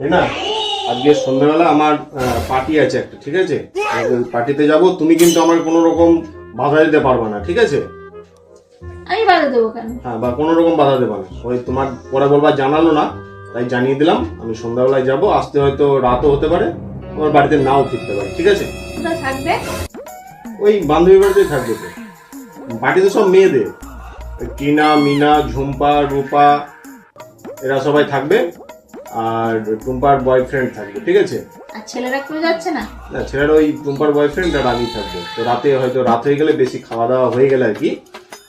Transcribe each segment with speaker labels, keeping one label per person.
Speaker 1: না আজকে সন্ধ্যাবেলা আমার পার্টি আছে একটা, ঠিক আছে? পার্টিতে যাব, তুমি কিন্তু আমার কোনো রকম বাধা দিতে পারবে না, ঠিক আছে?
Speaker 2: আমি বাধা দেবো কেন?
Speaker 1: হ্যাঁ, বা কোনো রকম বাধা দেবে না। ওই তোমার পরে বলবা জানালো না, তাই জানিয়ে দিলাম। আমি সন্ধ্যাবেলায় যাব, আসতে হয়তো রাতও হতে পারে, তোমার বাড়িতে নাও ফিরতে পারে, ঠিক আছে?
Speaker 2: কোথায় থাকবে?
Speaker 1: ওই বান্ধবী বাড়িতেই থাকবে তো। পার্টিতে সব মেয়েদের, টিনা, মিনা, ঝুম্পা, রূপা এরা সবাই থাকবে, আর টুম্পার বয়ফ্রেন্ড থাকবে, ঠিক আছে?
Speaker 2: আর ছেলেরা কেউ যাচ্ছে না?
Speaker 1: না, ছেলেরা ওই টুম্পার বয়ফ্রেন্ড আর আমি থাকবে। তো রাতে হয়তো রাত হয়ে গেলে, বেশি খাওয়া দাওয়া হয়ে গেলে আর কি,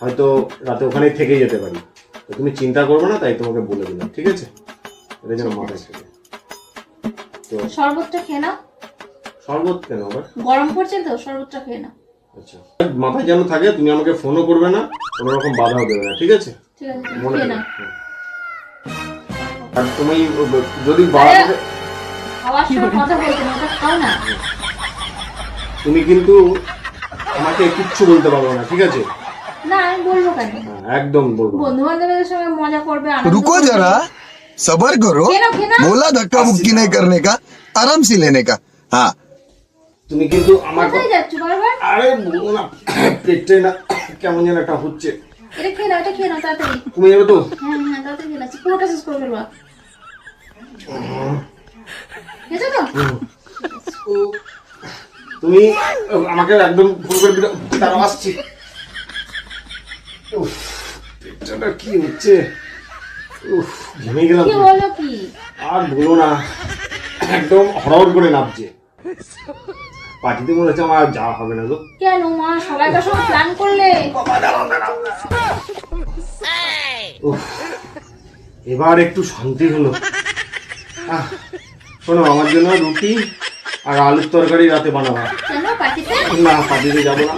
Speaker 1: হয়তো রাতে ওখানেই থেকে যেতে পারি। তো তুমি চিন্তা করবে না, তাই তোমাকে বলে দিলাম, ঠিক আছে? এটা যেন মাথায় থাকে। তো
Speaker 2: শরবতটা খেয়ে নাও।
Speaker 1: শরবত কেন আবার?
Speaker 2: গরম পড়ছে তো, শরবতটা খেয়ে নাও।
Speaker 1: আচ্ছা, মাথায় যেন থাকে, তুমি আমাকে ফোনও করবে না, কোনো রকম বাধাও দেবে না, ঠিক আছে?
Speaker 2: ঠিক আছে,
Speaker 1: মনে
Speaker 2: খেয়ে নাও।
Speaker 1: রাখবে। আর তুমি যদি বাড়াতে,
Speaker 2: খাওয়ার সময় কথা বলতে না, ওটা খাও না।
Speaker 1: তুমি কিন্তু আমাকে কিচ্ছু বলতে পারবে না, ঠিক আছে?
Speaker 2: না, আমি বলবো কেন?
Speaker 1: হ্যাঁ, একদম বলবো না।
Speaker 2: বন্ধু বান্ধবদের সঙ্গে মজা করবে, আনন্দ
Speaker 3: रुको
Speaker 2: করবে।
Speaker 3: जरा सबर करो
Speaker 2: खेना।
Speaker 3: बोला धक्का मुक्की नहीं करने का आराम से लेने का हाँ
Speaker 1: তুমি কিন্তু আমার
Speaker 2: কোথায় যাচ্ছ বারবার?
Speaker 1: আরে বলো না, পেটে না কেমন যেন একটা হচ্ছে।
Speaker 2: এটা খেয়ে নাও, এটা খেয়ে নাও তাড়াতাড়ি।
Speaker 1: তুমি যাবে তো?
Speaker 2: হ্যাঁ হ্যাঁ, তাড়াতাড়ি খেয়ে নাও, পুরোটা শেষ করে ফেলবা। খেয়েছো তো?
Speaker 1: তুমি আমাকে একদম ফোন করে দিলে তারা আসছি। উফ, পেটটা কি হচ্ছে, উফ, ঘেমে গেলাম।
Speaker 2: কি বলো কি?
Speaker 1: আর বলো না, একদম হড়হড় করে নামছে। পার্টিতে মনে হচ্ছে আমার আর যাওয়া হবে না গো।
Speaker 2: কেন মা, সবাইকার সঙ্গে প্ল্যান করলে?
Speaker 1: উফ, এবার একটু শান্তি হলো। শোনো, আমার জন্য রুটি আর আলুর তরকারি রাতে বানাবা।
Speaker 2: কেন পার্টিতে?
Speaker 1: না, পার্টিতে যাবো না।